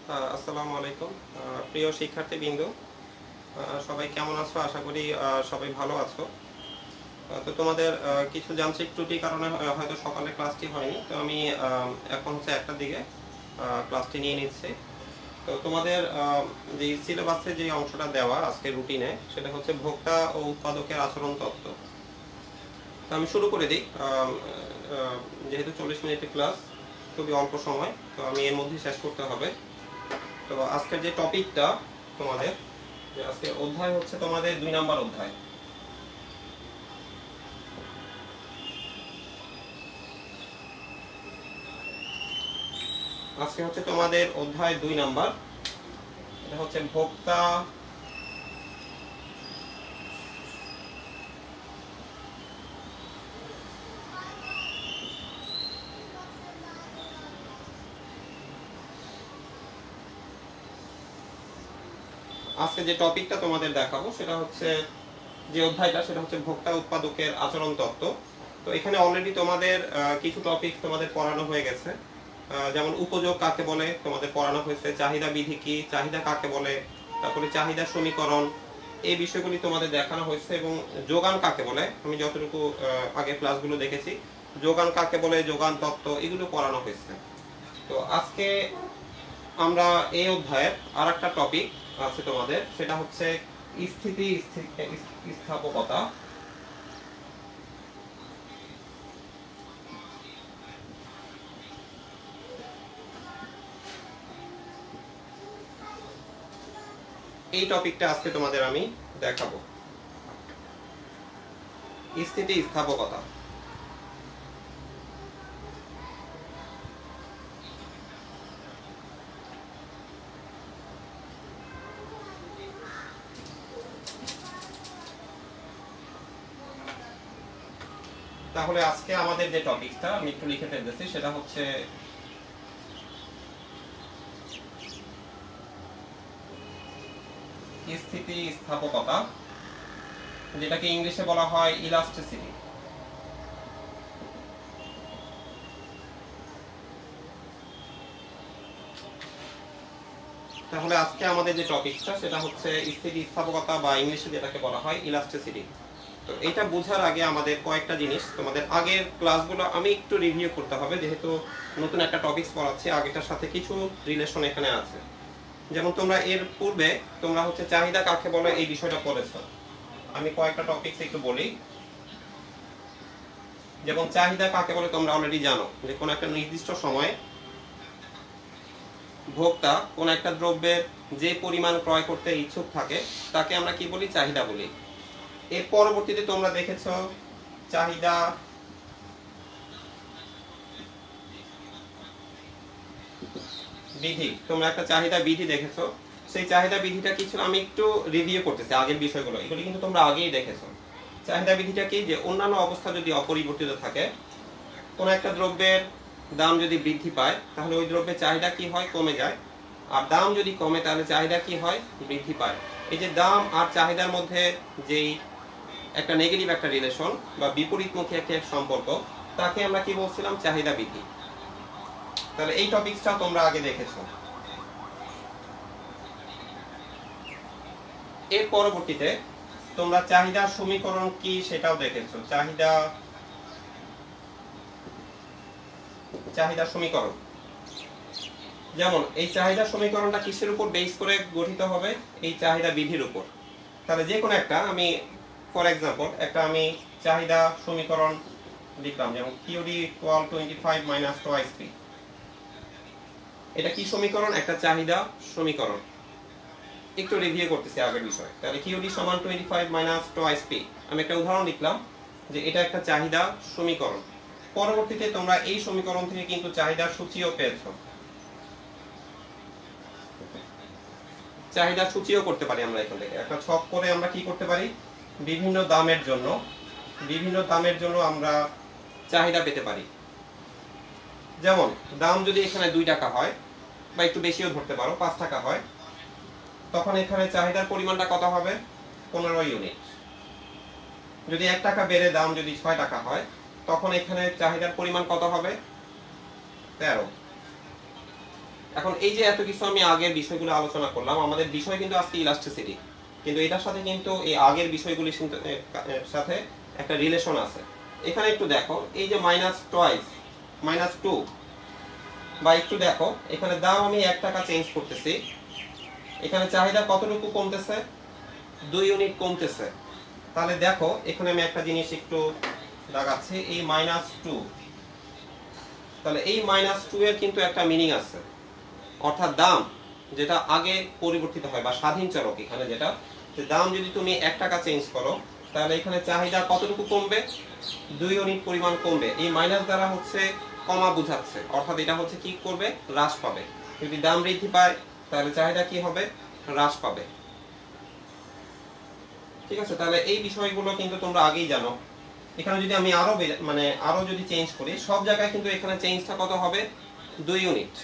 আসসালামু আলাইকুম। প্রিয় শিক্ষার্থীবৃন্দ, সবাই কেমন আছো? আশা করি সবাই ভালো আছো। তো তোমাদের কিছু যান্ত্রিক ত্রুটির কারণে হয়তো সকালে ক্লাসটি হয়নি। তো আমি এখন হচ্ছে 1টার দিকে ক্লাসটি নিয়ে নিচ্ছি। তো তোমাদের যে সিলেবাসে যে অংশটা দেওয়া আজকে রুটিনে, সেটা হচ্ছে ভোক্তা ও উৎপাদকের আচরণ তত্ত্ব। তো আমি শুরু করে দিই। যেহেতু 40 মিনিটের ক্লাস, খুবই অল্প সময়, তো আমি এর মধ্যে শেষ করতে হবে। তো আজকের যে টপিকটা তোমাদের, আজকের অধ্যায় হচ্ছে তোমাদের 2 নাম্বার অধ্যায়। আজকে হচ্ছে তোমাদের অধ্যায় 2 নাম্বার। এটা হচ্ছে ভোক্তা আজকে যে টপিকটা তোমাদের দেখাবো সেটা হচ্ছে, যে অধ্যায়টা সেটা হচ্ছে ভোক্তা উৎপাদকের আচরণ তত্ত্ব। তো এখানে অলরেডি তোমাদের কিছু টপিক তোমাদের পড়ানো হয়ে গেছে। যেমন উপযোগ কাকে বলে তোমাদের পড়ানো হয়েছে, চাহিদা বিধি কি, চাহিদা কাকে বলে, তারপরে চাহিদা সমীকরণ, এই বিষয়গুলি তোমাদের দেখানো হয়েছে। এবং যোগান কাকে বলে, আমি যতটুকু আগে ক্লাসগুলো দেখেছি, যোগান কাকে বলে, যোগান তত্ত্ব, এগুলো পড়ানো হয়েছে। তো আজকে আমরা এই অধ্যায়ের আর একটা টপিক আছে তোমাদের, সেটা হচ্ছে স্থিতি স্থাপকতা। এই টপিকটা আজকে তোমাদের আমি দেখাবো, স্থিতি স্থাপকতা। তাহলে আজকে আমাদের যে টপিকটা আমি একটু লিখে ফেলতেছি, সেটা হচ্ছে স্থিতি স্থাপকতা, যেটাকে ইংলিশে বলা হয় ইলাস্টিসিটি। তাহলে আজকে আমাদের যে টপিকটা সেটা হচ্ছে স্থিতিস্থাপকতা, বা ইংলিশে যেটাকে বলা হয় ইলাস্টিসিটি। তো এটা বোঝার আগে আমাদের কয়েকটা জিনিস, তোমাদের আগের ক্লাসগুলো আমি একটু রিভিউ করতে হবে, যেহেতু নতুন একটা টপিকস পড়াচ্ছি, আগেটার সাথে কিছু রিলেশন এখানে আছে। যেমন তোমরা এর পূর্বে তোমরা হচ্ছে চাহিদা কাকে বলে এই বিষয়টা পড়েছো। আমি কয়েকটা টপিকস একটু বলি। যেমন চাহিদা কাকে বলে তোমরা অলরেডি জানো, যে কোনো একটা নির্দিষ্ট সময়ে ভোক্তা কোন একটা দ্রব্যের যে পরিমাণ ক্রয় করতে ইচ্ছুক থাকে তাকে আমরা কি বলি, চাহিদা বলি। এর পরবর্তীতে তোমরা দেখেছো চাহিদা বিধি, তোমরা একটা চাহিদা বিধি দেখেছো। সেই চাহিদা বিধিটা কিছু আমি একটু রিভিউ করতেছি, আগের বিষয়গুলো এগুলি কিন্তু তোমরা আগেই দেখেছো। চাহিদা বিধিটা কি, যে অন্যান্য অবস্থা যদি অপরিবর্তিত থাকে, কোন একটা দ্রব্যের দাম যদি বৃদ্ধি পায় তাহলে ওই দ্রব্যের চাহিদা কি হয়, কমে যায়। আর দাম যদি কমে তাহলে চাহিদা কি হয়, বৃদ্ধি পায়। এই যে দাম আর চাহিদার মধ্যে যেই একটা নেগেটিভ একটা রিলেশন বা বিপরীতমুখী একটা সম্পর্ক, তাকে আমরা কি বলছিলাম, চাহিদা বৃদ্ধি। তাহলে এই টপিকসটা তোমরা আগে দেখেছো। এর পরবর্তীতে তোমরা চাহিদা সমীকরণ কি সেটাও দেখেছো। চাহিদা সমীকরণ, যেমন এই চাহিদা সমীকরণটা কিসের উপর বেস করে গঠিত হবে, এই চাহিদা বিধির উপর। তাহলে যে কোনো একটা, আমি ফর এক্সাম্পল একটা আমি চাহিদা সমীকরণ লিখলাম, যেমন QD = 25 - 2SP। এটা কি সমীকরণ, একটা চাহিদা সমীকরণ। একটু রিভিউ করতেছি আগের বিষয়। তাহলে QD = 25 - 2SP, আমি একটা উদাহরণ লিখলাম যে এটা একটা চাহিদা সমীকরণ। পরবর্তীতে তোমরা এই সমীকরণ থেকে কিন্তু চাহিদার সূচিও পেয়েছো। চাহিদা সূচিও করতে পারি আমরা এখান থেকে একটা ছক করে। আমরা কি করতে পারি, বিভিন্ন দামের জন্য আমরা চাহিদা পেতে পারি। যেমন দাম যদি এখানে 2 টাকা হয়, বা একটু বেশিও ধরতে পারো, 5 টাকা হয়, তখন এখানে চাহিদার পরিমাণটা কত হবে, 15 ইউনিট। যদি 1 টাকা বেড়ে দাম যদি 6 টাকা হয়, তখন এখানে চাহিদার পরিমাণ কত হবে, 13। এখন এই যে এত কিছু আমি আগের বিষয়গুলো আলোচনা করলাম, আমাদের বিষয় কিন্তু আজকে ইলাস্টিসিটি, কিন্তু এটার সাথে কিন্তু এই আগের বিষয়গুলির সাথে একটা রিলেশন আছে। এখানে একটু দেখো, এই যে মাইনাস টয়েস মাইনাস টু, বা একটু দেখো এখানে দাম আমি 1 টাকা চেঞ্জ করতেছি, এখানে চাহিদা কতটুকু কমতেছে, 2 ইউনিট কমতেছে। তাহলে দেখো এখানে আমি একটা জিনিস একটু দেখাচ্ছি, এই মাইনাস টু, তাহলে এই মাইনাস টু এর কিন্তু একটা মিনিং আছে, অর্থাৎ দাম যেটা আগে পরিবর্তিত হয় বা স্বাধীন চলক, এখানে যেটা দাম যদি তুমি 1 টাকা চেঞ্জ করো তাহলে এখানে চাহিদা কতটুকু কমবে, 2 ইউনিট পরিমাণ কমবে। এই মাইনাস দ্বারা হচ্ছে কমা বোঝাচ্ছে, অর্থাৎ এটা হচ্ছে কি করবে, হ্রাস পাবে। যদি দাম বৃদ্ধি পায় তাহলে চাহিদা কি হবে, হ্রাস পাবে। ঠিক আছে, তাহলে এই বিষয়গুলো কিন্তু তোমরা আগেই জানো। এখানে যদি আমি আরো যদি চেঞ্জ করি, সব জায়গায় কিন্তু এখানে চেঞ্জটা কত হবে, 2 ইউনিট।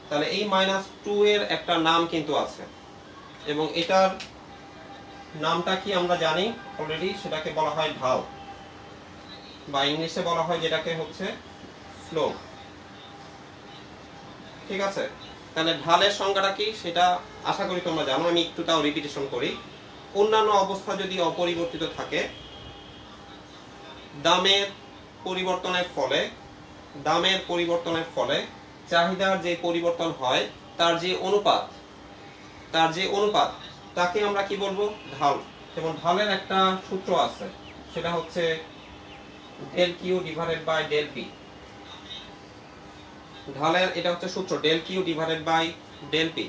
তাহলে এই মাইনাস টু এর একটা নাম কিন্তু আছে, এবং এটার নামটা কি আমরা জানি অলরেডি, সেটাকে বলা হয় ঢাল, বা ইংলিশে বলা হয় যেটাকে হচ্ছে স্লোপ। ঠিক আছে, তাহলে ঢালের সংজ্ঞাটা কি সেটা আশা করি তোমরা জানো, আমি একটু তাও রিপিটেশন করি। অন্যান্য অবস্থা যদি অপরিবর্তিত থাকে, দামের পরিবর্তনের ফলে চাহিদার যে পরিবর্তন হয় তার যে অনুপাত তাকে আমরা কি বলবো, ঢাল। যেমন ঢালের একটা সূত্র আছে, সেটা হচ্ছে del Q divided by del P. ঢালের এটা হচ্ছে সূত্র del Q divided by del P.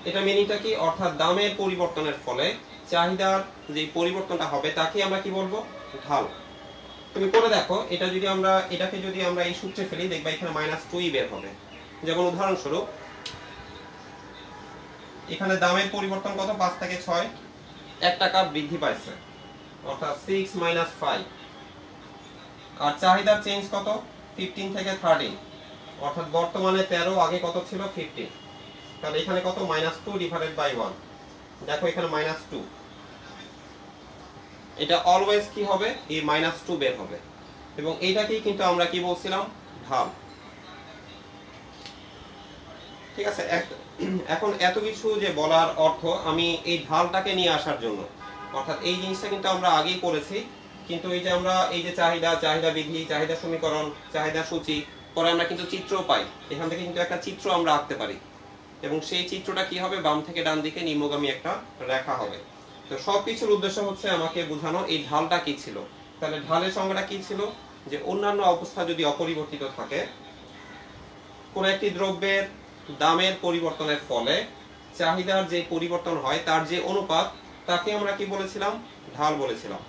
এটা মিনিংটা কি, অর্থাৎ দামের পরিবর্তনের ফলে চাহিদার যে পরিবর্তনটা হবে তাকে আমরা কি বলবো, ঢাল। তুমি করে দেখো, এটাকে যদি আমরা এই সূত্রে ফেলি, দেখবা এখানে মাইনাস টুই বের হবে। যেমন উদাহরণস্বরূপ এখানে দামের পরিবর্তন কত, 5 থেকে 6, 1 টাকা বৃদ্ধি পাইছে, অর্থাৎ 6 মাইনাস 5। আর চাহিদার চেঞ্জ কত, 15 থেকে 13, অর্থাৎ বর্তমানে 13, আগে কত ছিল, 15। তাহলে এখানে কত, মাইনাস 2 ডিভাইডেড বাই 1। দেখো এখানে মাইনাস 2, এটা অলওয়েজ কি হবে, এই মাইনাস 2 বের হবে, এবং এইটাকেই কিন্তু আমরা কি বলছিলাম, ঢাল। ঠিক আছে, এখন এত কিছু যে বলার অর্থ আমি এই ঢালটাকে নিয়ে আসার জন্য, অর্থাৎ এই জিনিসটা কিন্তু আমরা আগেই করেছি, কিন্তু এই যে আমরা এই যে চাহিদা বিধি, চাহিদা সমীকরণ, চাহিদা সূচি, পরে আমরা কিন্তু চিত্রও পাই, এখান থেকে কিন্তু একটা চিত্র আমরা আঁকতে পারি, এবং সেই চিত্রটা কি হবে, বাম থেকে ডান দিকে নিম্নগামী একটা রেখা হবে। তো সবকিছুর উদ্দেশ্য হচ্ছে আমাকে বোঝানো এই ঢালটা কি ছিল। তাহলে ঢালের সংজ্ঞাটা কি ছিল, যে অন্যান্য অবস্থা যদি অপরিবর্তিত থাকে, কোন একটি দ্রব্যের দামের পরিবর্তনের ফলে চাহিদার যে পরিবর্তন হয় তার যে অনুপাত, তাকে আমরা কি বলেছিলাম, ঢাল বলেছিলাম।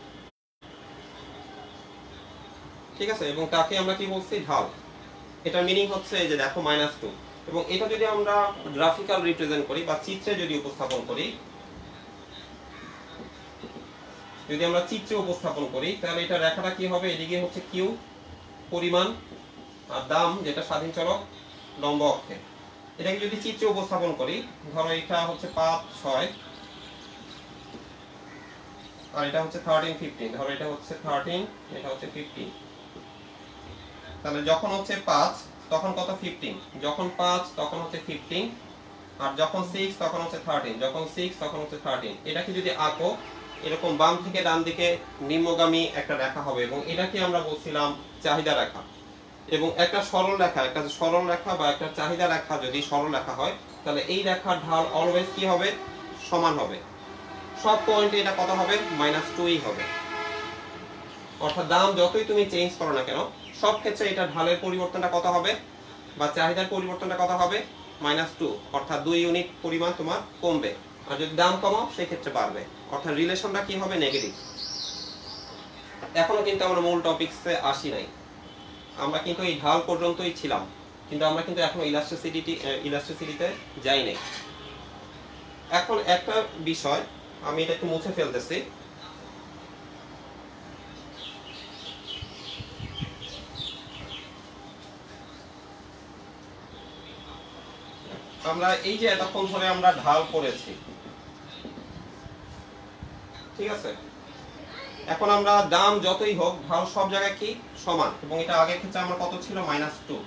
ঠিক আছে, এবং তাকে আমরা কি বলছি, ঢাল। এটা মিনিং হচ্ছে এই যে দেখো মাইনাস 2, এবং এটা যদি আমরা গ্রাফিক্যাল রিপ্রেজেন্ট করি বা চিত্রে যদি উপস্থাপন করি, তাহলে এটা রেখাটা কি হবে, এদিকে হচ্ছে কিউ পরিমাণ, আর দাম যেটা স্বাধীন চলক লম্ব অক্ষে। এটাকে যদি চিত্রে উপস্থাপন করি, ধরো এটা হচ্ছে 5, 6, আর এটা হচ্ছে 13, 15, ধরো এটা হচ্ছে 13, এটা হচ্ছে 15। তাহলে যখন হচ্ছে 5 তখন কত, 15, যখন 5 তখন হচ্ছে 15, আর যখন 6 তখন হচ্ছে 13, যখন 6 তখন হচ্ছে 13। এটাকে যদি আঁকো, এরকম বাম থেকে ডান দিকে নিম্নগামী একটা রেখা হবে, এবং এটাকে আমরা বলছিলাম চাহিদা রেখা। এবং একটা সরল রেখা বা একটা চাহিদা রেখা যদি সরল রেখা হয়, তাহলে এই রেখার ঢাল অলওয়েজ কি হবে, সমান হবে। সব পয়েন্টে এটা কত হবে, মাইনাস 2ই হবে। অর্থাৎ দাম যতই তুমি চেঞ্জ করো না কেন, সব ক্ষেত্রে এটা ঢালের পরিবর্তনটা কত হবে, বা চাহিদার পরিবর্তনটা কত হবে, মাইনাস 2, অর্থাৎ 2 ইউনিট পরিমাণ তোমার কমবে। আর যদি দাম কমাও সেই ক্ষেত্রে বাড়বে, অর্থাৎ রিলেশনটা কি হবে, নেগেটিভ। এখনো কিন্তু আমরা মূল টপিকসে আসি নাই, আমরা কিন্তু এই ঢাল পর্যন্তই ছিলাম, কিন্তু আমরা কিন্তু এখনো ইলাস্টিসিটিতে যাই নাই। এখন একটা বিষয় আমি এটা একটু মুছে ফেলতেছি, আমরা এই যে এতক্ষণ ধরে আমরা ঢাল করেছি, ঠিক আছে, এখন আমরা দাম যতই হোক ঢাল সব জায়গায় কি সমান, এবং এটা আগের ক্ষেত্রে আমরা কত ছিল, মাইনাস 2।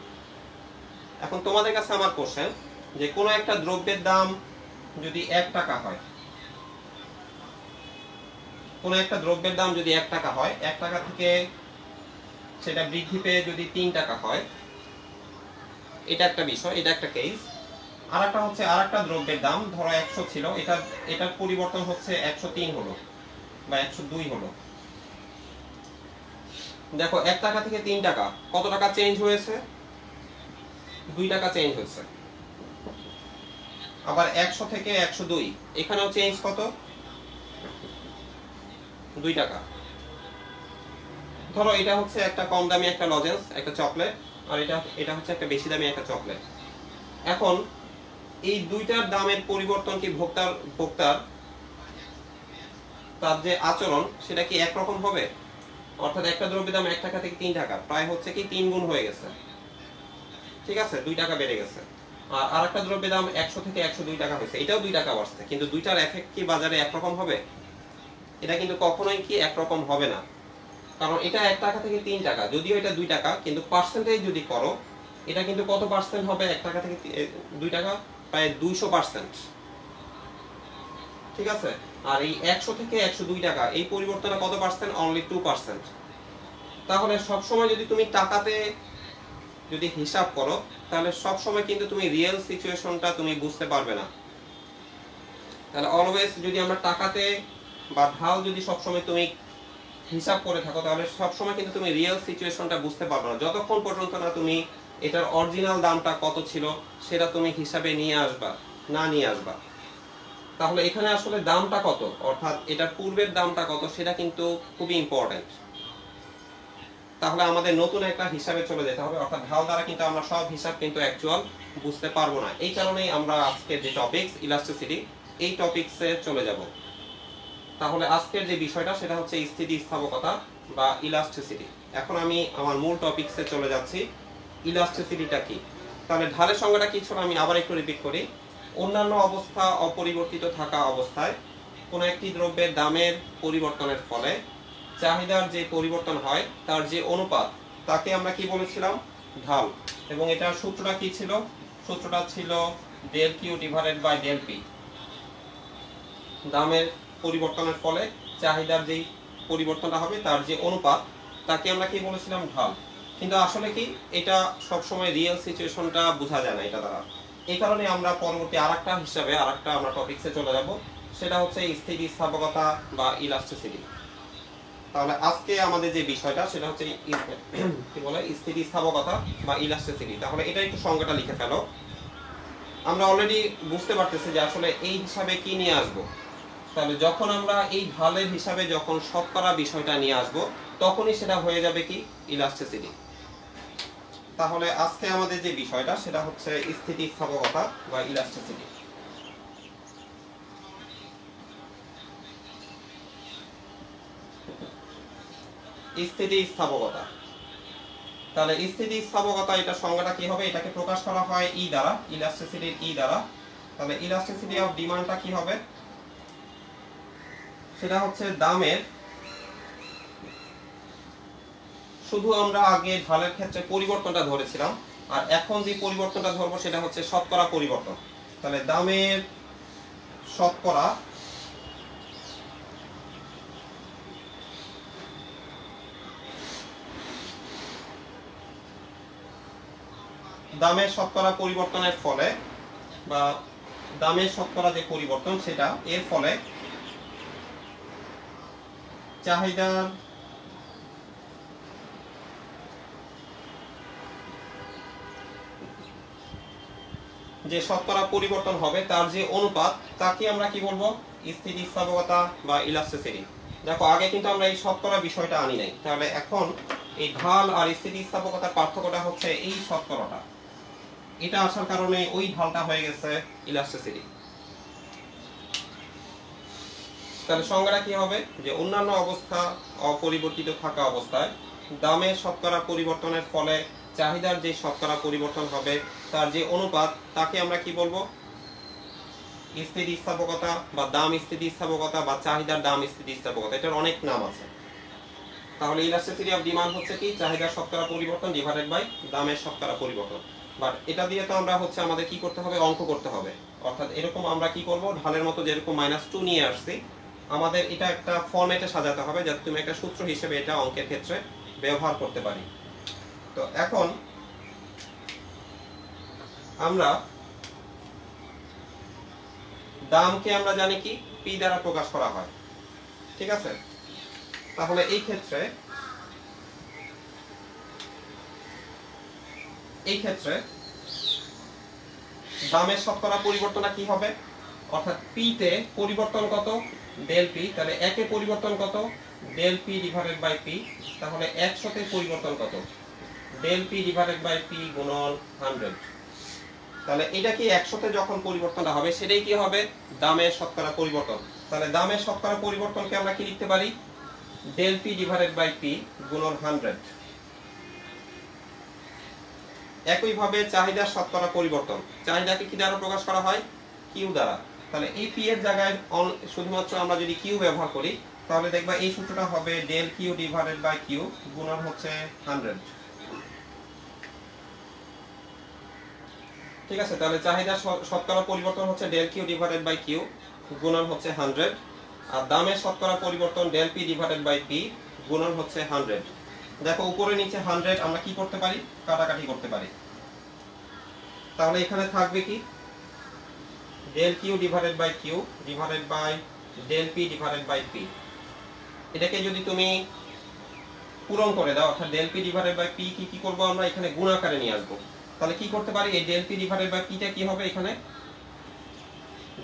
এখন তোমাদের কাছে আমার কোশ্চেন, যে কোনো একটা দ্রব্যের দাম যদি 1 টাকা হয়, কোনো একটা দ্রব্যের দাম যদি 1 টাকা হয়, 1 টাকা থেকে সেটা বৃদ্ধি পেয়ে যদি 3 টাকা হয়, এটা একটা বিষয়, এটা একটা কেস। আর একটা হচ্ছে আর একটা দ্রব্যের দাম ধরো 100 ছিল, এটার পরিবর্তন হচ্ছে 103 হলো বা 102 হলো। দেখো 1 টাকা থেকে 3 টাকা কত টাকা চেঞ্জ হয়েছে? 2 টাকা চেঞ্জ হয়েছে। আবার 100 থেকে 102 এখানেও চেঞ্জ কত? 2 টাকা। ধরো এটা হচ্ছে একটা কম দামি একটা লজেন্স, একটা চকলেট, আর এটা হচ্ছে একটা বেশি দামি একটা চকলেট। এখন এই দুইটার দামের পরিবর্তন কি ভোক্তার তার যে আচরণ সেটা কি একরকম হবে? অর্থাৎ একটা দ্রব্যের দাম 1 টাকা থেকে 3 টাকা প্রায় হচ্ছে কি 3 গুণ হয়ে গেছে, ঠিক আছে, 2 টাকা বেড়ে গেছে। আর আরেকটা দ্রব্যের দাম 100 থেকে 102 টাকা হয়েছে, এটাও 2 টাকা বাড়ছে, কিন্তু দুইটার এফেক্ট কি বাজারে একরকম হবে? এটা কিন্তু কখনোই কি একরকম হবে না। কারণ এটা 1 টাকা থেকে 3 টাকা, যদিও এটা 2 টাকা, কিন্তু পার্সেন্টেজ যদি করো এটা কিন্তু কত পার্সেন্ট হবে? 1 টাকা থেকে 2 টাকা প্রায় 200%, ঠিক আছে। আর এই 100 থেকে 102 টাকা এই পরিবর্তনে কত পার্সেন্ট? অনলি 2%। তাহলে সবসময় যদি তুমি টাকাতে যদি হিসাব করো তাহলে সবসময় কিন্তু তুমি রিয়েল সিচুয়েশনটা তুমি বুঝতে পারবে না। তাহলে অলওয়েজ যদি আমরা টাকাতে বা ঢাল যদি সবসময় তুমি হিসাব করে থাকো তাহলে সবসময় কিন্তু তুমি রিয়েল সিচুয়েশনটা বুঝতে পারবে না, যতক্ষণ পর্যন্ত না তুমি এটার অরিজিনাল দামটা কত ছিল সেটা তুমি হিসাবে নিয়ে আসবা। তাহলে এখানে আসলে দামটা কত, অর্থাৎ এটার পূর্বের দামটা কত, সেটা কিন্তু খুবই ইম্পর্টেন্ট। তাহলে আমাদের নতুন একটা হিসাবে চলে যেতে হবে, অর্থাৎ ঢাল দ্বারা কিন্তু আমরা সব হিসাব কিন্তু অ্যাকচুয়াল বুঝতে পারবো না। এই কারণেই আমরা আজকের যে টপিকস ইলাস্টিসিটি, এই টপিকসে চলে যাব। তাহলে আজকের যে বিষয়টা সেটা হচ্ছে স্থিতিস্থাপকতা বা ইলাস্টিসিটি। এখন আমি আমার মূল টপিকসে চলে যাচ্ছি। ইলাস্টিসিটিটা কি? তাহলে ঢালের সংজ্ঞাটা কি ছিল আমি আবার একটু রিপিট করি। অন্যান্য অবস্থা অপরিবর্তিত থাকা অবস্থায় কোনো একটি দ্রব্যের দামের পরিবর্তনের ফলে চাহিদার যে পরিবর্তন হয় তার যে অনুপাত তাকে আমরা কি বলেছিলাম? ঢাল। এবং এটার সূত্রটা কি ছিল? সূত্রটা ছিল del Q divided by del P. দামের পরিবর্তনের ফলে চাহিদার যেই পরিবর্তনটা হবে তার যে অনুপাত তাকে আমরা কি বলেছিলাম? ঢাল। কিন্তু আসলে কি এটা সবসময় রিয়েল সিচুয়েশনটা বোঝা যায় না এটা দ্বারা। এই কারণে আমরা পরবর্তী আরেকটা আমরা টপিকসে চলে যাব, সেটা হচ্ছে স্থিতিস্থাপকতা বা ইলাস্টিসিটি। তাহলে আজকে আমাদের যে বিষয়টা সেটা হচ্ছে কি বলে? স্থিতিস্থাপকতা বা ইলাস্টিসিটি। তাহলে এটা একটু সংজ্ঞাটা লিখে ফেলো। আমরা অলরেডি বুঝতে পারতেছি যে আসলে এই হিসাবে কি নিয়ে আসবো। তাহলে যখন আমরা এই ঢালের হিসাবে যখন শতকরা বিষয়টা নিয়ে আসবো তখনই সেটা হয়ে যাবে কি? ইলাস্টিসিটি। তাহলে আজকে আমাদের যে বিষয়টা সেটা হচ্ছে স্থিতিস্থাপকতা বা ইলাস্টিসিটি। স্থিতিস্থাপকতা। তাহলে স্থিতিস্থাপকতা এটা সংজ্ঞাটা কি হবে? এটাকে প্রকাশ করা হয় ই দ্বারা, ইলাস্টিসিটির ই দ্বারা। তাহলে ইলাস্টিসিটি অফ ডিমান্ডটা কি হবে? সেটা হচ্ছে দামের, শুধু আমরা আগে ঢালের ক্ষেত্রে পরিবর্তনটা ধরেছিলাম, আর এখন যে পরিবর্তনটা ধরবো সেটা হচ্ছে শতকরা পরিবর্তন। তাহলে দামের শতকরা পরিবর্তনের ফলে বা দামের শতকরা যে পরিবর্তন সেটা এর ফলে চাহিদার যে শতকরা পরিবর্তন হবে তার যে অনুপাত তাকে আমরা কি বলবো? স্থিতিস্থাপকতা বা ইলাস্টিসিটি। দেখো আগে কিন্তু আমরা এই শতকরা বিষয়টা আনি নাই, তাহলে এখন এই ঢাল আর স্থিতিস্থাপকতার পার্থক্যটা হচ্ছে এই শতকরাটা, এটা আসার কারণে ওই ঢালটা হয়ে গেছে ইলাস্টিসিটি। তাহলে সংজ্ঞাটা কি হবে? যে অন্যান্য অবস্থা অপরিবর্তিত থাকা অবস্থায় দামের শতকরা পরিবর্তনের ফলে চাহিদার যে শতকরা পরিবর্তন হবে তার যে অনুপাত তাকে আমরা কি বলবো? স্থিতিস্থাপকতা বা দাম স্থিতিস্থাপকতা বা চাহিদার দাম স্থিতিস্থাপকতা, এটার অনেক নাম আছে। তাহলে ইলাস্টিসিটি অফ ডিমান্ড হচ্ছে কি? চাহিদার শতকরা পরিবর্তন ডিভাইডেড বাই দামের শতকরা পরিবর্তন। বাট এটা দিয়ে তো আমরা হচ্ছে আমাদের কি করতে হবে, অঙ্ক করতে হবে। অর্থাৎ এরকম আমরা কি করব, ঢালের মতো যেরকম -2 নিয়ে আসছি, আমাদের এটা একটা ফরম্যাটে সাজাতে হবে যাতে তুমি একটা সূত্র হিসেবে এটা অঙ্কের ক্ষেত্রে ব্যবহার করতে পারি। তো এখন আমরা দামকে আমরা জানি কি পি দ্বারা প্রকাশ করা হয়, ঠিক আছে। তাহলে এই ক্ষেত্রে দামের শতকরা পরিবর্তনটা কি হবে, অর্থাৎ পি তে পরিবর্তন কত, ডেল পি, তাহলে একে পরিবর্তন কত, del P divided by P, তাহলে 100 তে পরিবর্তন কত, del P divided by P গুণন 100। তাহলে এটা কি 100 তে যখন পরিবর্তনটা হবে সেটাই কি হবে, দামের শতকরা পরিবর্তন। তাহলে দামের শতকরা পরিবর্তনকে আমরা কি লিখতে পারি, del P divided by P গুণন 100। একইভাবে চাহিদার শতকরা পরিবর্তন, চাহিদাকে কি দ্বারা প্রকাশ করা হয়, কিউ দ্বারা। তাহলে এই পি এর জায়গায় শুধুমাত্র আমরা যদি কিউ ব্যবহার করি তাহলে দেখবা এই সূত্রটা হবে del Q divided by Q গুণন হচ্ছে 100, ঠিক আছে। তাহলে চাহিদার শতকরা পরিবর্তন হচ্ছে del Q divided by Q গুণন হচ্ছে 100, আর দামের শতকরা পরিবর্তন del P divided by P গুণন হচ্ছে 100। দেখো উপরে নিচে 100 আমরা কি করতে পারি, কাটাকাটি করতে পারি। তাহলে এখানে থাকবে কি, del Q divided by Q divided by del P divided by P. এটাকে যদি তুমি পূরণ করে দাও, অর্থাৎ del P divided by P কি করব, আমরা এখানে গুণ আকারে নিয়ে আসবো। তাহলে কি করতে পারি, এই ডেল পি ডিভাইডেড বাই পিটা কি হবে, এখানে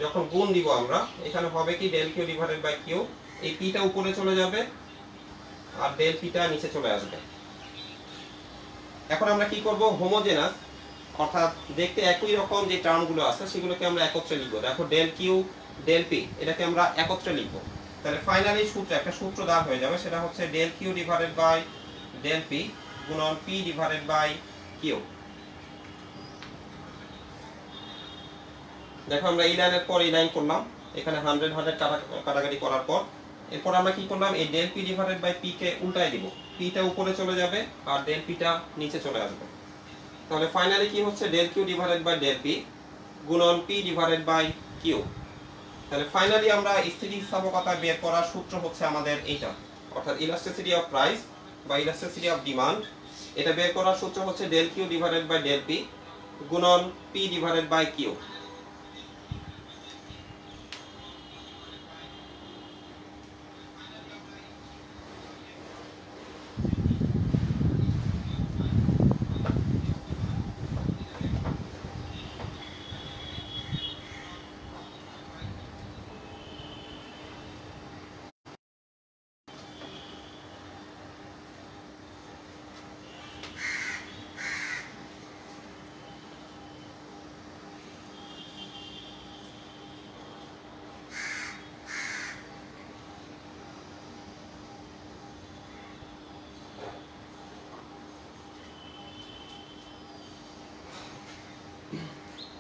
যখন গুণ দিব আমরা এখানে হবে কি del Q divided by Q, এই পিটা উপরে চলে যাবে আর ডেল পিটা নিচে চলে আসবে। এখন আমরা কি করব, হোমোজেনাস অর্থাৎ দেখতে একই রকম যে টার্মগুলো আছে সেগুলোকে আমরা একত্রে লিখব। দেখো ডেল কিউ ডেল পি এটাকে আমরা একত্রে লিখব। তাহলে ফাইনালি একটা সূত্র দাঁড় হয়ে যাবে, সেটা হচ্ছে del Q divided by del P গুণন পি ডিভাইডেড বাই কিউ। দেখো আমরা এই লাইনের পর এই লাইন করলাম, এখানে 100 কাটাকাটি করার পর এরপর আমরা কি করলাম, এই del P divided by P কে উল্টায় দিব, পিটা উপরে চলে যাবে আর ডেল পিটা নিচে চলে আসবে। তাহলে ফাইনালি কি হচ্ছে, del Q divided by del P গুণন পি ডিভাইডেড বাই কিউ। তাহলে ফাইনালি আমরা স্থিতিস্থাপকতা বের করার সূত্র হচ্ছে আমাদের এইটা, অর্থাৎ ইলাস্টিসিটি অফ প্রাইস বা ইলাস্টিসিটি অফ ডিমান্ড। এটা বের করার সূত্র হচ্ছে del Q divided by del P গুণন পি ডিভাইডেড বাই কিউ।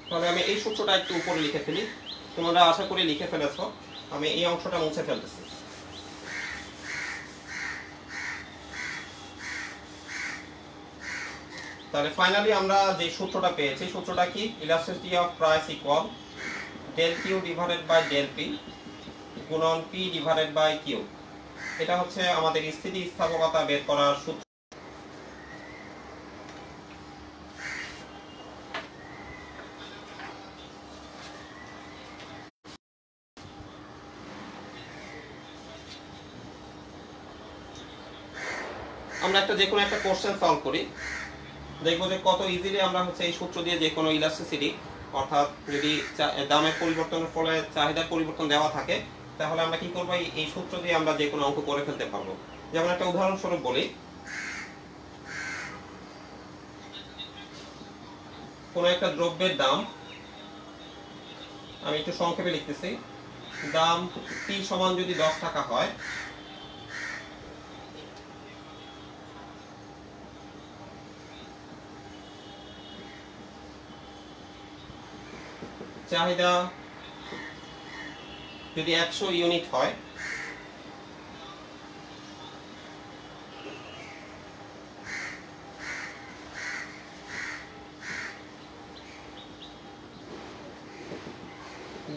তাহলে আমি এই সূত্রটা একটু উপরে লিখে ফেলি, তোমরা আশা করি লিখে ফেলেছো। আমি এই অংশটা মুছে ফেলতেছি। তাহলে ফাইনালি আমরা যে সূত্রটা পেয়েছি, সূত্রটা কি, elasticity of price equal del Q divided by del P গুণন পি ডিভাইডেড বাই কিউ। এটা হচ্ছে আমাদের স্থিতিস্থাপকতা বের করার সূত্র। আমরা যে কোনো একটা কোশ্চেন সলভ করি, দেখবো যে কত ইজিলি আমরা হচ্ছে এই সূত্র দিয়ে যে কোনো ইলাস্টিসিটি, অর্থাৎ যদি দামের পরিবর্তনের ফলে চাহিদার পরিবর্তন দেওয়া থাকে তাহলে আমরা কি করবো, এই সূত্র দিয়ে আমরা যে কোনো অঙ্ক করে ফেলতে পারবো। যেমন একটা উদাহরণস্বরূপ বলি, কোনো একটা দ্রব্যের দাম, আমি একটু সংক্ষেপে লিখতেছি, দাম পি সমান যদি 10 টাকা হয়, চাহিদা যদি 100 ইউনিট হয়,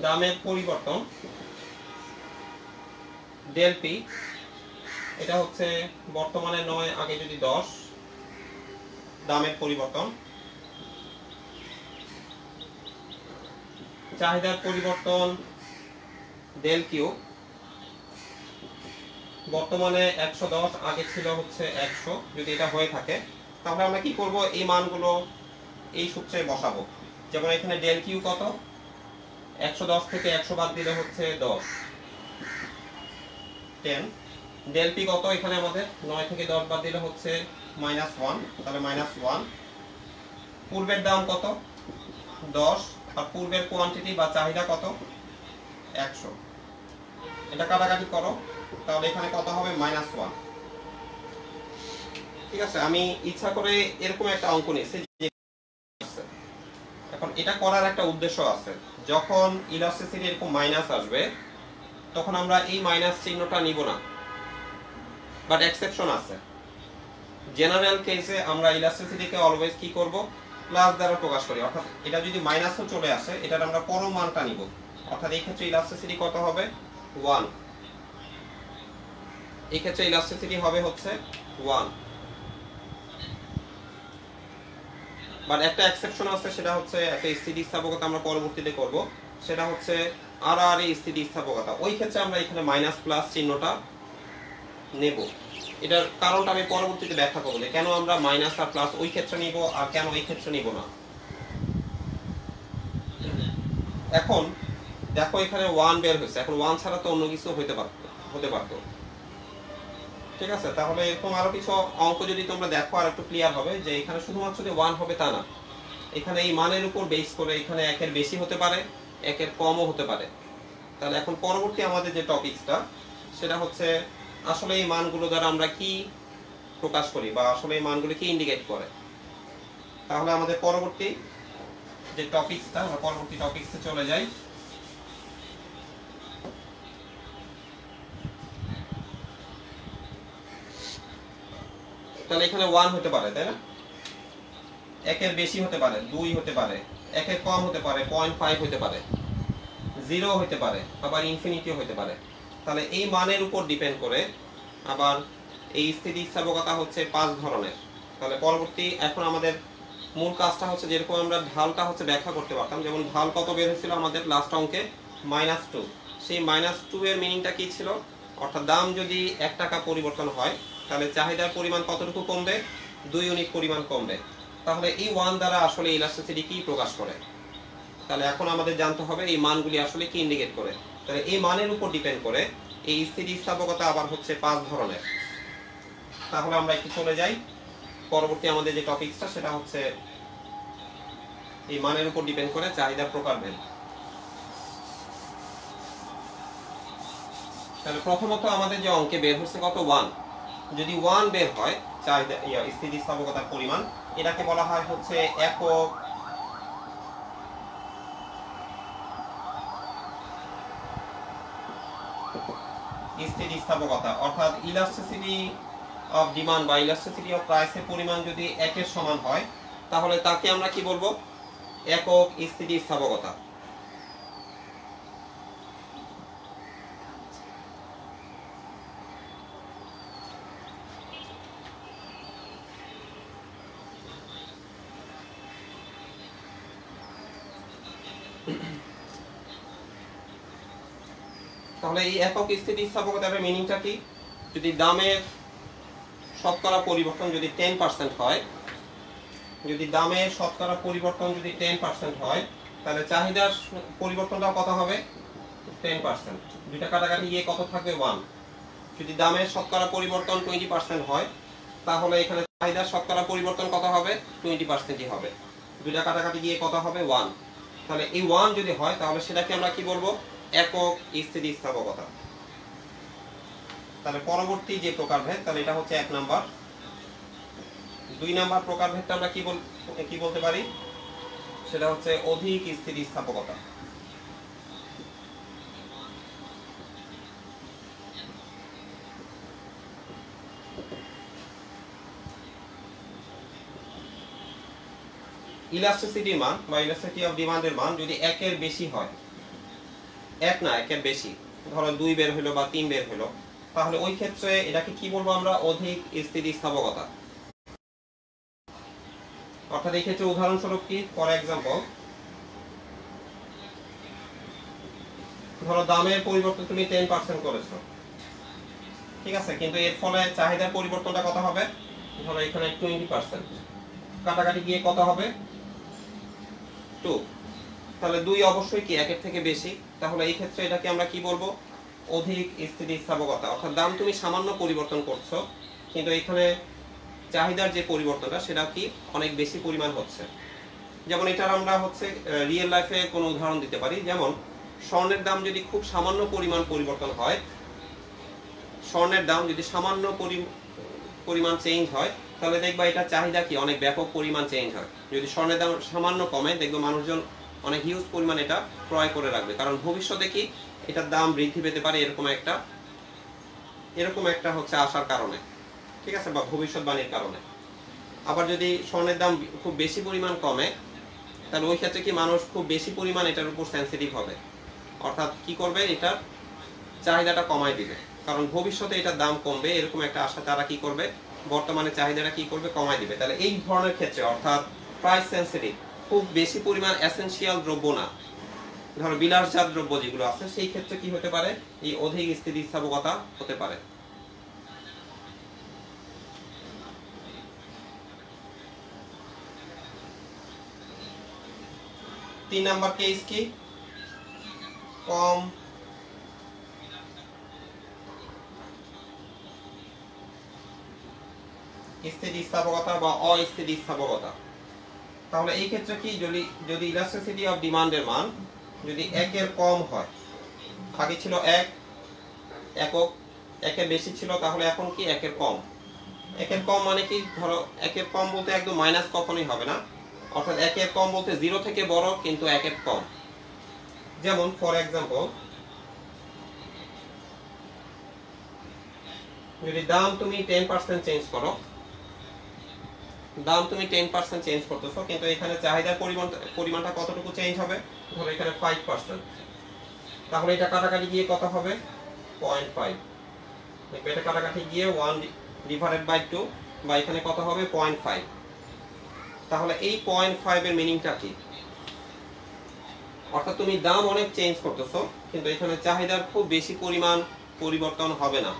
দামের পরিবর্তন ডেল পি, এটা হচ্ছে বর্তমানে 9, আগে যদি 10, দামের পরিবর্তন। চাহিদার পরিবর্তন ডেল কিউ, বর্তমানে 110, আগে ছিল হচ্ছে 100। যদি এটা হয়ে থাকে তাহলে আমরা কি করব, এই মানগুলো এই সূত্রে বসাবো। যেমন এখানে ডেল কিউ কত, 110 থেকে 100 বাদ দিলে হচ্ছে 10, ডেল পি কত, এখানে আমাদের 9 থেকে 10 বাদ দিলে হচ্ছে -1, তাহলে -1। পূর্বের দাম কত 10, আর পূর্বের কোয়ান্টিটি বা চাহিদা কত 100। এটা কাটাকাটি করো, তাহলে এখানে কত হবে -1। ঠিক আছে, আমি ইচ্ছা করে এরকম একটা অঙ্ক নিয়েছি। এখন এটা করার একটা উদ্দেশ্য আছে, যখন ইলাস্টিসিটি এরকম মাইনাস আসবে তখন আমরা এই মাইনাস চিহ্নটা নিব না, বাট এক্সেপশন আছে। জেনারেল কেসে আমরা ইলাস্টিসিটিকে অলওয়েজ কি করব, প্লাস দ্বারা প্রকাশ করি। অর্থাৎ এটা যদি মাইনাসও চলে আসে, এটার আমরা পরম মানটা নিব। অর্থাৎ এই ক্ষেত্রে ইলাস্টিসিটি কত হবে 1, এই ক্ষেত্রে ইলাস্টিসিটি হবে হচ্ছে 1। বাট একটা এক্সেপশন আছে, সেটা হচ্ছে একটা স্থিতিস্থাপকতা আমরা পরবর্তীতে করব, সেটা হচ্ছে আর এই স্থিতিস্থাপকতা। ওই ক্ষেত্রে আমরা এখানে মাইনাস প্লাস চিহ্নটা নেব। এটার কারণটা আমি পরবর্তীতে ব্যাখ্যা করব, কেন আমরা মাইনাস আর প্লাস ওই ক্ষেত্রে নিব আর কেন ওই ক্ষেত্রে নিব না। এখন দেখো এখানে 1 বের হয়েছে, এখন 1 ছাড়া তো অন্য কিছু হতে পারতো। ঠিক আছে, তাহলে এরকম আরো কিছু অঙ্ক যদি তোমরা দেখো আর একটু ক্লিয়ার হবে যে এখানে শুধুমাত্র যে 1 হবে তা না, এখানে এই মানের উপর বেস করে এখানে 1-এর বেশি হতে পারে, 1-এর কমও হতে পারে। তাহলে এখন পরবর্তী আমাদের যে টপিকসটা, সেটা হচ্ছে আসলে এই মানগুলো দ্বারা আমরা কি প্রকাশ করি বা আসলে এই মানগুলো কি ইন্ডিকেট করে। তাহলে আমাদের পরবর্তী যে টপিকসটা, আমরা পরবর্তী টপিকসে চলে যাই। তাহলে এখানে 1 হতে পারে, তাই না? 1-এর বেশি হতে পারে, 2 হতে পারে, 1-এর কম হতে পারে, 0.5 হতে পারে, 0 হতে পারে, আবার ইনফিনিটিও হতে পারে। তাহলে এই মানের উপর ডিপেন্ড করে আবার এই স্থিতিস্থাপকতা হচ্ছে 5 ধরনের। তাহলে পরবর্তী এখন আমাদের মূল কাজটা হচ্ছে, যেরকম আমরা ঢালটা হচ্ছে ব্যাখ্যা করতে পারতাম, যেমন ঢাল কত বের হয়েছিল আমাদের লাস্ট অঙ্কে -2। সেই -2 এর মিনিংটা কি ছিল, অর্থাৎ দাম যদি 1 টাকা পরিবর্তন হয় তাহলে চাহিদার পরিমাণ কতটুকু কমবে, 2 ইউনিট পরিমাণ কমবে। তাহলে এই 1 দ্বারা আসলে ইলাস্টিসিটি কি প্রকাশ করে। তাহলে এখন আমাদের জানতে হবে এই মানগুলি আসলে কি ইন্ডিকেট করে। তাহলে এই মানের উপর ডিপেন্ড করে এই স্থিতিস্থাপকতা আবার হচ্ছে 5 ধরনের। তাহলে আমরা একটু চলে যাই পরবর্তী আমাদের যে টপিকসটা, সেটা হচ্ছে এই মানের উপর ডিপেন্ড করে চাহিদার প্রকারভেদ। তাহলে প্রথমত আমাদের যে অঙ্কে বের হচ্ছে কত 1, যদি 1 বের হয় চাহিদা স্থিতিস্থাপকতার পরিমাণ, এটাকে বলা হয় হচ্ছে একক স্থিতিস্থাপকতা। অর্থাৎ ইলাস্টিসিটি অফ ডিমান্ড বা ইলাস্টিসিটি অফ প্রাইসের পরিমাণ যদি 1-এর সমান হয় তাহলে তাকে আমরা কি বলবো, একক স্থিতিস্থাপকতা। তাহলে এই একক স্থিতিস্থাপকতার মিনিংটা কি, যদি দামের শতকরা পরিবর্তন যদি 10% হয়, যদি দামের শতকরা পরিবর্তন যদি 10% হয়, তাহলে চাহিদার পরিবর্তনটা কত হবে 10%। দুইটা কাটাকাটি গিয়ে কত থাকবে 1। যদি দামের শতকরা পরিবর্তন 20% হয়, তাহলে এখানে চাহিদার শতকরা পরিবর্তন কত হবে 20%ই হবে। দুইটা কাটাকাটি গিয়ে কত হবে 1। তাহলে এই 1 যদি হয় তাহলে সেটাকে আমরা কি বলবো, একক স্থিতিস্থাপকতা। তাহলে পরবর্তী যে প্রকারভেদ, তাহলে এটা হচ্ছে 1 নাম্বার। 2 নাম্বার প্রকারভেদটা আমরা কি বলতে পারি, সেটা হচ্ছে অধিক স্থিতিস্থাপকতা। ইলাস্টিসিটির মান বা ইলাস্টিসিটি অফ ডিমান্ডের মান যদি 1-এর বেশি হয়, এক না একের বেশি, ধরো 2 বের হলো বা 3 বের হলো, তাহলে ওই ক্ষেত্রে এটাকে কি বলবো আমরা? অধিক স্থিতিস্থাপকতা। অর্থাৎ এই ক্ষেত্রে উদাহরণস্বরূপ কি, ফর এক্সাম্পল ধরো দামের পরিবর্তন তুমি 10% করেছো, ঠিক আছে, কিন্তু এর ফলে চাহিদার পরিবর্তনটা কত হবে? ধরো এখানে 20%, কাটাকাটি গিয়ে কত হবে? 2। তাহলে 2 অবশ্যই কি একের থেকে বেশি, তাহলে এই ক্ষেত্রে এটাকে আমরা কি বলবো? অধিক স্থিতিস্থাপকতা। অর্থাৎ দাম তুমি সামান্য পরিবর্তন করছো, কিন্তু এখানে চাহিদার যে পরিবর্তনটা সেটা কি অনেক বেশি পরিমাণ হচ্ছে। যেমন এটার আমরা হচ্ছে রিয়েল লাইফে কোনো উদাহরণ দিতে পারি, যেমন স্বর্ণের দাম যদি খুব সামান্য পরিমাণ পরিবর্তন হয়, স্বর্ণের দাম যদি সামান্য পরিমাণ চেঞ্জ হয়, তাহলে দেখবা এটা চাহিদা কি অনেক ব্যাপক পরিমাণ চেঞ্জ হয়। যদি স্বর্ণের দাম সামান্য কমে, দেখবে মানুষজন অনেক হিউজ পরিমাণ এটা ক্রয় করে রাখবে, কারণ ভবিষ্যতে কি এটার দাম বৃদ্ধি পেতে পারে এরকম একটা হচ্ছে আসার কারণে, ঠিক আছে, বা ভবিষ্যৎবাণীর কারণে। আবার যদি স্বর্ণের দাম খুব বেশি পরিমাণ কমে, তাহলে ওই ক্ষেত্রে কি মানুষ খুব বেশি পরিমাণ এটার উপর সেন্সিটিভ হবে, অর্থাৎ কি করবে, এটার চাহিদাটা কমায় দিবে, কারণ ভবিষ্যতে এটার দাম কমবে এরকম একটা আশা তারা কি করবে, বর্তমানে চাহিদাটা কি করবে, কমায় দিবে। তাহলে এই ধরনের ক্ষেত্রে অর্থাৎ প্রাইস সেন্সিটিভ, খুব বেশি পরিমাণ এসেনশিয়াল দ্রব্য না, ধরো বিলাসজাত দ্রব্য যেগুলো আছে, সেই ক্ষেত্রে কি হতে পারে, এই অধিক স্থিতিস্থাপকতা হতে পারে। তিন নাম্বার কেস কি, কম স্থিতিস্থাপকতা বা অস্থিতিস্থাপকতা। তাহলে এই ক্ষেত্রে কি, যদি ইলাস্টিসিটি অফ ডিমান্ডের মান যদি একের কম হয়, আগে ছিল একক, একের বেশি ছিল, তাহলে এখন কি একের কম। একের কম মানে কি, ধরো একের কম বলতে একদম মাইনাস কখনোই হবে না, অর্থাৎ একের কম বলতে 0 থেকে বড় কিন্তু একের কম। যেমন ফর এক্সাম্পল যদি দাম তুমি 10% চেঞ্জ করো, দাম তুমি 10% চেঞ্জ করতেছো, কিন্তু এখানে চাহিদার পরিমাণটা কতটুকু চেঞ্জ হবে, ধরো এখানে 5%, তাহলে এটা কাটাকাটি গিয়ে কত হবে, 0.5। এটা কাটাকাটি গিয়ে 1/2 বা এখানে কত হবে, 0.5। তাহলে এই 0.5 এর মিনিংটা কি, অর্থাৎ তুমি দাম অনেক চেঞ্জ করতেছো, কিন্তু এখানে চাহিদার খুব বেশি পরিমাণ পরিবর্তন হবে না।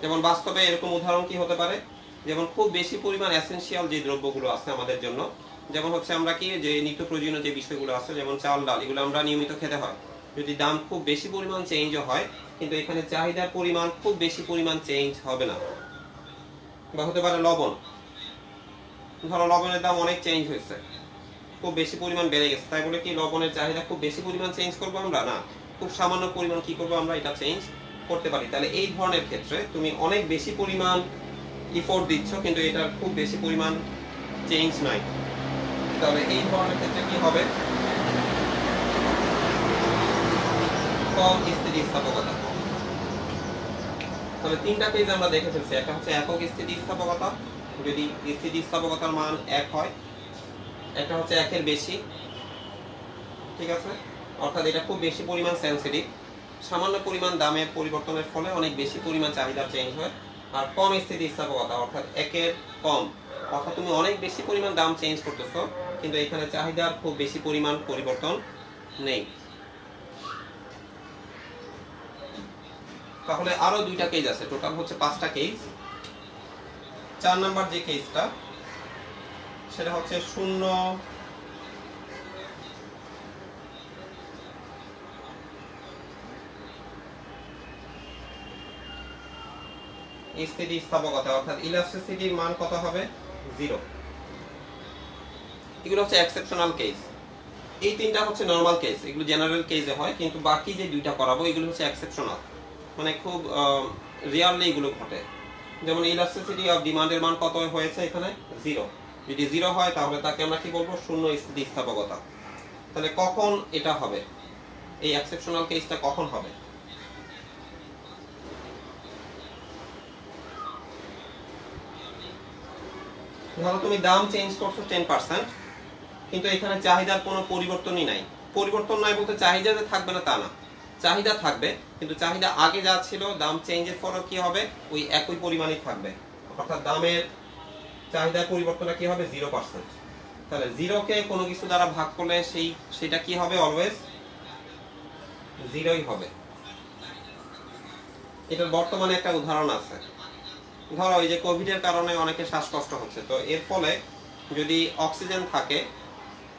যেমন বাস্তবে এরকম উদাহরণ কি হতে পারে, যেমন খুব বেশি পরিমাণ এসেনশিয়াল যে দ্রব্যগুলো আছে আমাদের জন্য, যেমন হচ্ছে আমরা কি যে নিত্য প্রয়োজনীয় যে বিষয়গুলো আছে, যেমন চাল ডাল, এগুলো আমরা নিয়মিত খেতে হয়, যদি দাম খুব বেশি পরিমাণ চেঞ্জ হয়, কিন্তু এখানে চাহিদার পরিমাণ খুব বেশি পরিমাণ চেঞ্জ হবে না। বা হতে পারে লবণ, ধরো লবণের দাম অনেক চেঞ্জ হয়েছে, খুব বেশি পরিমাণ বেড়ে গেছে, তাই বলে কি লবণের চাহিদা খুব বেশি পরিমাণ চেঞ্জ করবো আমরা? না, খুব সামান্য পরিমাণ কি করবো আমরা, এটা চেঞ্জ করতে পারি। তাহলে এই ধরনের ক্ষেত্রে তুমি অনেক বেশি পরিমাণ ইফোর্ট দিচ্ছ, কিন্তু এটার খুব বেশি পরিমাণ চেঞ্জ নাই, তাহলে এই ধরনের ক্ষেত্রে কি হবে, কম স্থিতিস্থাপকতা। তাহলে তিনটা পেজ আমরা দেখে ফেলছি। একটা হচ্ছে একক স্থিতিস্থাপকতা, যদি স্থিতিস্থাপকতার মান 1 হয়। একটা হচ্ছে একের বেশি, ঠিক আছে, অর্থাৎ এটা খুব বেশি পরিমাণ সেন্সিটিভ, সামান্য পরিমাণ দামের পরিবর্তনের ফলে অনেক বেশি পরিমাণ চাহিদা চেঞ্জ হয়। আর কম স্থিতিস্থাপকতা অর্থাৎ একের কম, অর্থাৎ তুমি অনেক বেশি পরিমাণ দাম চেঞ্জ করতেছো, কিন্তু এখানে চাহিদার খুব বেশি পরিমাণ পরিবর্তন নেই। তাহলে আরো দুইটা কেস আছে, টোটাল হচ্ছে 5টা কেস। 4 নাম্বার যে কেসটা, সেটা হচ্ছে শূন্য স্থিতিস্থাপকতা, অর্থাৎ ইলাস্টিসিটির মান কত হবে, 0। এগুলো হচ্ছে এক্সেপশনাল কেস। এই তিনটা হচ্ছে নরমাল কেস, এগুলো জেনারেল কেসে হয়, কিন্তু বাকি যে দুইটা করাবো এগুলো হচ্ছে এক্সেপশনাল, মানে খুব রিয়ারলি এগুলো ঘটে। যেমন ইলাস্টিসিটি অফ ডিমান্ডের মান কত হয়েছে এখানে, 0। যদি 0 হয় তাহলে তাকে আমরা কি বলবো, শূন্য স্থিতিস্থাপকতা। তাহলে কখন এটা হবে, এই এক্সেপশনাল কেসটা কখন হবে, ধরো তুমি দাম চেঞ্জ করছো 10%, কিন্তু এখানে চাহিদার কোনো পরিবর্তনই নাই, পরিবর্তন নাই বলতে চাহিদা যে থাকবে না তা না, চাহিদা থাকবে, কিন্তু চাহিদা আগে যা ছিল দাম চেঞ্জের পরও কি হবে, ওই একই পরিমাণই থাকবে। অর্থাৎ দামের চাহিদার পরিবর্তনটা কি হবে 0%। তাহলে 0-কে কোনো কিছু দ্বারা ভাগ করলে সেটা কি হবে, অলওয়েজ 0ই হবে। এটার বর্তমানে একটা উদাহরণ আছে। ধরো এই যে কোভিডের কারণে অনেকে শ্বাসকষ্ট হচ্ছে, তো এর ফলে যদি অক্সিজেন থাকে,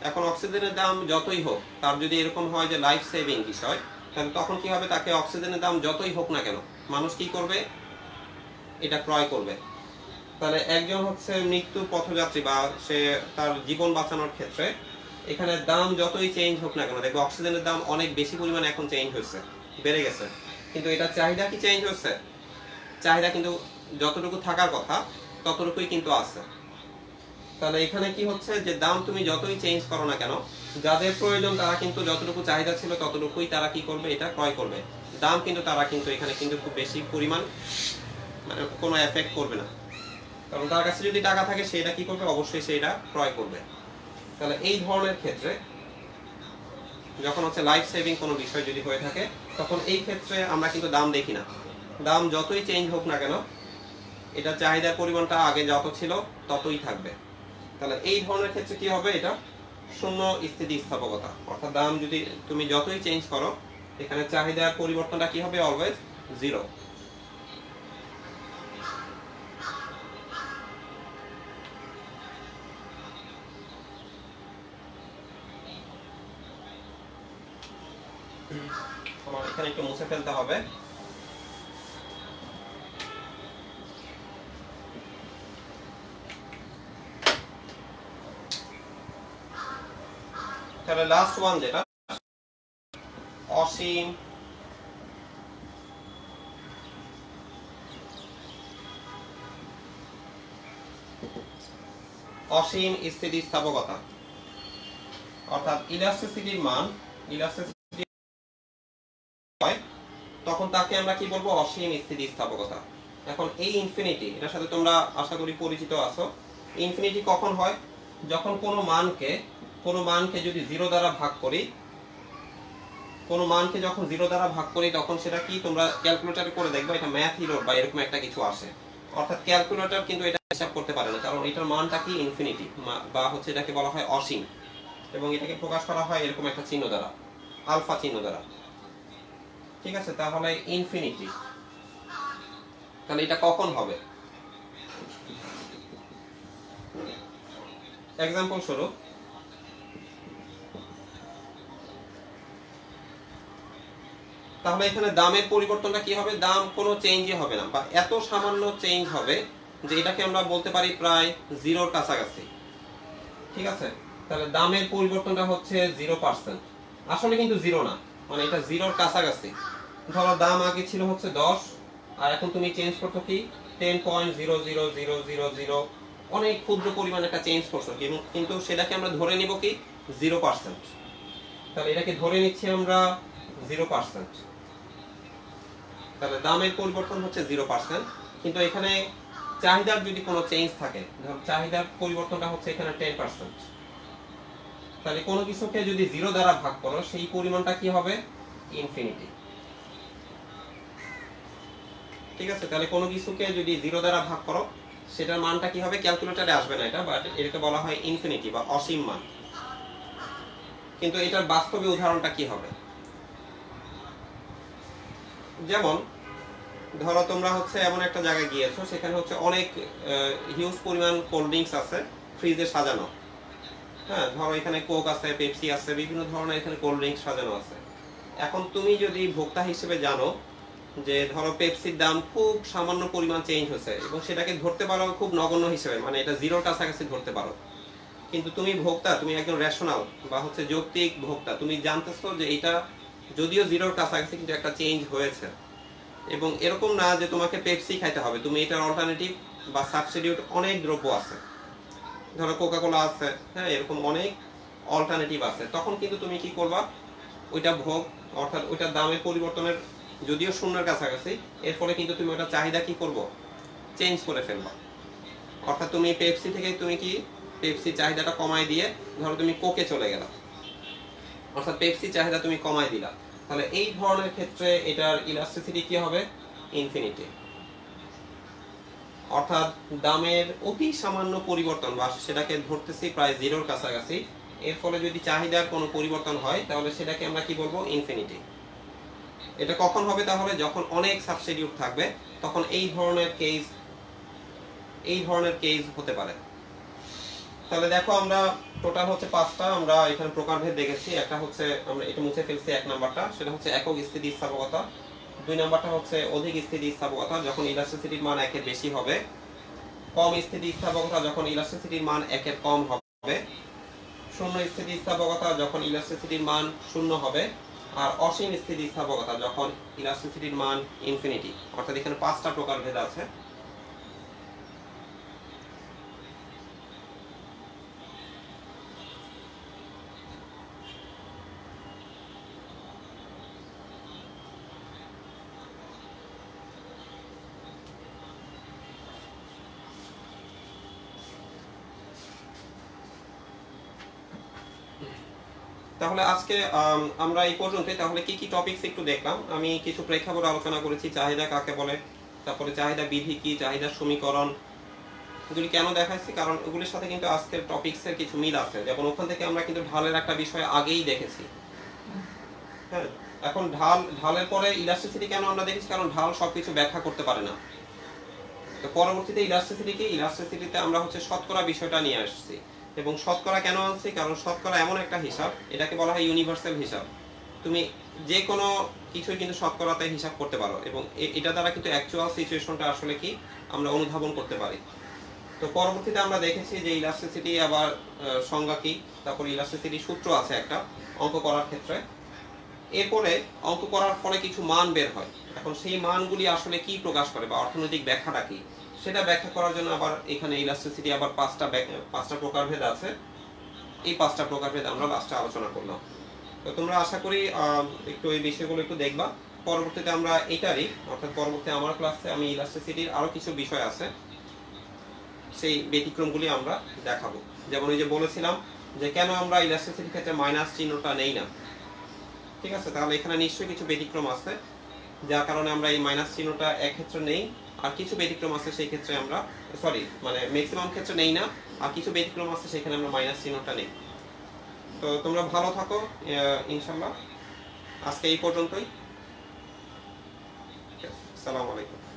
এখন অক্সিজেনের দাম যতই হোক, তার যদি এরকম হয় যে লাইফ সেভিং বিষয়, তাহলে তখন কি হবে, তাকে অক্সিজেনের দাম যতই হোক না কেন মানুষ কি করবে, এটা ক্রয় করবে। তাহলে একজন হচ্ছে মৃত্যু পথযাত্রী বা সে তার জীবন বাঁচানোর ক্ষেত্রে এখানে দাম যতই চেঞ্জ হোক না কেন, দেখবে অক্সিজেনের দাম অনেক বেশি পরিমাণে এখন চেঞ্জ হয়েছে, বেড়ে গেছে, কিন্তু এটা চাহিদা কি চেঞ্জ হচ্ছে, চাহিদা কিন্তু যতটুকু থাকার কথা ততটুকুই কিন্তু আছে। তাহলে এখানে কি হচ্ছে যে দাম তুমি যতই চেঞ্জ করো না কেন, যাদের প্রয়োজন তারা কিন্তু যতটুকু চাহিদা ছিল ততটুকুই তারা কি করবে, এটা ক্রয় করবে। দাম কিন্তু তারা কিন্তু এখানে কিন্তু খুব বেশি পরিমাণ মানে কোনো এফেক্ট করবে না, কারণ তার কাছে যদি টাকা থাকে সেটা কি করবে, অবশ্যই সেটা ক্রয় করবে। তাহলে এই ধরনের ক্ষেত্রে যখন হচ্ছে লাইফ সেভিং কোনো বিষয় যদি হয়ে থাকে, তখন এই ক্ষেত্রে আমরা কিন্তু দাম দেখি না, দাম যতই চেঞ্জ হোক না কেন এটা চাহিদার পরিমাণটা আগে যত ছিল ততই থাকবে। তাহলে এই ধরনের ক্ষেত্রে কি হবে, এটা শূন্য স্থিতিস্থাপকতা। অর্থাৎ দাম যদি তুমি যতই চেঞ্জ করো, এখানে চাহিদার পরিবর্তনটা কি হবে, অলওয়েজ 0। আমার এখানে একটু মুছে ফেলতে হবে। তাহলে লাস্ট ওয়ান যেটা অসীম অসীম স্থিতিস্থাপকতা। অর্থাৎ ইলাস্টিসিটির মান ইলাস্টিসিটি হয় তখন তাকে আমরা কি বলবো, অসীম স্থিতিস্থাপকতা। এখন এই ইনফিনিটি, এটার সাথে তোমরা আশা করি পরিচিত আছো। ইনফিনিটি কখন হয়, যখন কোনো মানকে যদি 0 দ্বারা ভাগ করি, কোনো মানকে যখন 0 দ্বারা ভাগ করি তখন সেটা কি, তোমরা ক্যালকুলেটরে করে দেখবে, এটা ম্যাথ হিরোর বা এরকম একটা কিছু আসে। অর্থাৎ ক্যালকুলেটর কিন্তু এটা হিসাব করতে পারে না, কারণ এটার মানটা কি ইনফিনিটি, বা হচ্ছে এটাকে বলা হয় অসীম, এবং এটাকে প্রকাশ করা হয় এরকম একটা চিহ্ন দ্বারা, আলফা চিহ্ন দ্বারা। ঠিক আছে, তাহলে ইনফিনিটি, তাহলে এটা কখন হবে, এক্সাম্পল স্বরূপ তাহলে এখানে দামের পরিবর্তনটা কি হবে, দাম কোনো চেঞ্জই হবে না, বা এত সামান্য চেঞ্জ হবে যে এটাকে আমরা বলতে পারি প্রায় 0-র কাছাকাছি। ঠিক আছে, তাহলে দামের পরিবর্তনটা হচ্ছে 0%, আসলে কিন্তু 0 না, মানে এটা 0-র কাছাকাছি। ধরো দাম আগে ছিল হচ্ছে 10, আর এখন তুমি চেঞ্জ করছো কি 10.00000, অনেক ক্ষুদ্র পরিমাণ একটা চেঞ্জ করছো, কিন্তু সেটাকে আমরা ধরে নিব কি 0%। তাহলে এটাকে ধরে নিচ্ছি আমরা 0%। তাহলে দামের পরিবর্তন হচ্ছে 0%, কিন্তু এখানে চাহিদার যদি কোনো চেঞ্জ থাকে, ধর চাহিদার পরিবর্তনটা হচ্ছে এখানে 10%, তাহলে কোনো কিছুকে যদি 0 দ্বারা ভাগ করো সেই পরিমাণটা কি হবে, ইনফিনিটি। ঠিক আছে, তাহলে কোনো কিছুকে যদি 0 দ্বারা ভাগ করো সেটার মানটা কি হবে, ক্যালকুলেটরে আসবে না এটা, বাট এটাকে বলা হয় ইনফিনিটি বা অসীম মান। কিন্তু এটার বাস্তবে উদাহরণটা কি হবে, যেমন ধরো তোমরা হচ্ছে এমন একটা জায়গায় গিয়েছো, সেখানে হচ্ছে অনেক হিউজ পরিমাণ কোল্ড ড্রিঙ্কস আছে ফ্রিজে সাজানো। হ্যাঁ, ধরো এখানে কোক আছে, পেপসি আছে, বিভিন্ন ধরনের এখানে কোল্ড ড্রিঙ্কস সাজানো আছে। এখন তুমি যদি ভোক্তা হিসেবে জানো যে ধরো পেপসির দাম খুব সামান্য পরিমাণ চেঞ্জ হচ্ছে, এবং সেটাকে ধরতে পারো খুব নগণ্য হিসেবে, মানে এটা 0-র কাছাকাছি ধরতে পারো, কিন্তু তুমি ভোক্তা, তুমি একজন রেশনাল বা হচ্ছে যৌক্তিক ভোক্তা, তুমি জানতেছো যে এটা যদিও 0-র কাছাকাছি কিন্তু একটা চেঞ্জ হয়েছে, এবং এরকম না যে তোমাকে পেপসি খাইতে হবে, তুমি এটার অল্টারনেটিভ বা সাবস্টিটিউট অনেক দ্রব্য আছে, ধরো কোকাকোলা আছে, হ্যাঁ, এরকম অনেক অল্টারনেটিভ আছে। তখন কিন্তু তুমি কি করবা, ওইটা ভোগ, অর্থাৎ ওইটার দামের পরিবর্তনের যদিও 0-র কাছাকাছি, এর ফলে কিন্তু তুমি ওটা চাহিদা কি করবো, চেঞ্জ করে ফেলবা। অর্থাৎ তুমি পেপসি থেকে তুমি কি পেপসি চাহিদাটা কমায় দিয়ে ধরো তুমি কোকে চলে গেলা, অর্থাৎ পেপসির চাহিদা তুমি কমাই দিলা, তাহলে এই ধরনের ক্ষেত্রে এটার ইলাস্টিসিটি কি হবে? ইনফিনিটি। অর্থাৎ দামের অতি সামান্য পরিবর্তন বা সেটাকে ধরতেছি প্রায় জিরোর কাছাকাছি, এর ফলে যদি চাহিদার কোনো পরিবর্তন হয় তাহলে সেটাকে আমরা কি বলবো? ইনফিনিটি। এটা কখন হবে? তাহলে যখন অনেক সাবস্টিটিউট থাকবে তখন এই ধরনের কেস হতে পারে। তাহলে দেখো আমরা টোটাল হচ্ছে 5টা আমরা এখানে প্রকারভেদ দেখেছি। একটা হচ্ছে আমরা এটা মুছে ফেলছি, 1 নাম্বারটা, সেটা হচ্ছে একক স্থিতিস্থাপকতা। 2 নাম্বারটা হচ্ছে অধিক স্থিতিস্থাপকতা, যখন ইলাস্টিসিটির মান 1 এর বেশি হবে। কম স্থিতিস্থাপকতা, যখন ইলাস্টিসিটির মান 1 এর কম হবে। শূন্য স্থিতিস্থাপকতা, যখন ইলাস্টিসিটির মান 0 হবে। আর অসীম স্থিতিস্থাপকতা, যখন ইলাস্টিসিটির মান ইনফিনিটি। অর্থাৎ এখানে 5টা প্রকারভেদ আছে। তাহলে আজকে আমরা এই পর্যন্তই। তাহলে কি কি টপিকস একটু দেখলাম। আমি কিছু প্রেক্ষাপট আলোচনা করেছি, চাহিদা কাকে বলে, তারপরে চাহিদা বিধি কি, চাহিদার সমীকরণ, এগুলি কেন দেখাচ্ছি কারণ এগুলির সাথে কিন্তু আজকের টপিকসের কিছু মিল আছে। যেমন ওখান থেকে আমরা কিন্তু ঢালের একটা বিষয় আগেই দেখেছি। হ্যাঁ, এখন ঢালের পরে ইলাস্টিসিটি কেন আমরা দেখেছি? কারণ ঢাল সবকিছু ব্যাখ্যা করতে পারে না। তো পরবর্তীতে ইলাস্টিসিটিতে আমরা হচ্ছে শতকরা বিষয়টা নিয়ে আসছি। এবং শতকরা কেন আনছি? কারণ শতকরা এমন একটা হিসাব, এটাকে বলা হয় ইউনিভার্সাল হিসাব। তুমি যে কোনো কিছুই কিন্তু শতকরাতে হিসাব করতে পারো এবং এটা দ্বারা কিন্তু অ্যাকচুয়াল সিচুয়েশনটা আসলে কি আমরা অনুধাবন করতে পারি। তো পরবর্তীতে আমরা দেখেছি যে ইলাস্টিসিটি আবার সংজ্ঞা কি, তারপর ইলাস্টিসিটি সূত্র আছে একটা অঙ্ক করার ক্ষেত্রে। এরপরে অঙ্ক করার ফলে কিছু মান বের হয়। এখন সেই মানগুলি আসলে কি প্রকাশ করে বা অর্থনৈতিক ব্যাখ্যাটা কি, সেটা ব্যাখ্যা করার জন্য আবার এখানে ইলাস্টিসিটি আবার 5টা প্রকারভেদ আছে। এই 5টা প্রকারভেদ আমরা লাস্টে আলোচনা করলাম। তো তোমরা আশা করি একটু এই বিষয়গুলো একটু দেখবা। পরবর্তীতে আমরা এটারই অর্থাৎ পরবর্তী আমার ক্লাসে আমি ইলাস্টিসিটির আরো কিছু বিষয় আছে, সেই ব্যতিক্রমগুলি আমরা দেখাবো। যেমন এই যে বলেছিলাম যে কেন আমরা ইলাস্টিসিটির ক্ষেত্রে মাইনাস চিহ্নটা নেই না। ঠিক আছে, তাহলে এখানে নিশ্চয়ই কিছু ব্যতিক্রম আছে যার কারণে আমরা এই মাইনাস চিহ্নটা এক ক্ষেত্রে নেই, আর কিছু ব্যতিক্রম আছে সেই ক্ষেত্রে আমরা মানে ম্যাক্সিমাম ক্ষেত্রে নেই না, আর কিছু ব্যতিক্রম আছে সেখানে আমরা মাইনাস চিহ্নটা নেই। তো তোমরা ভালো থাকো ইনশাআল্লাহ। আজকে এই পর্যন্তই। আসসালামু আলাইকুম।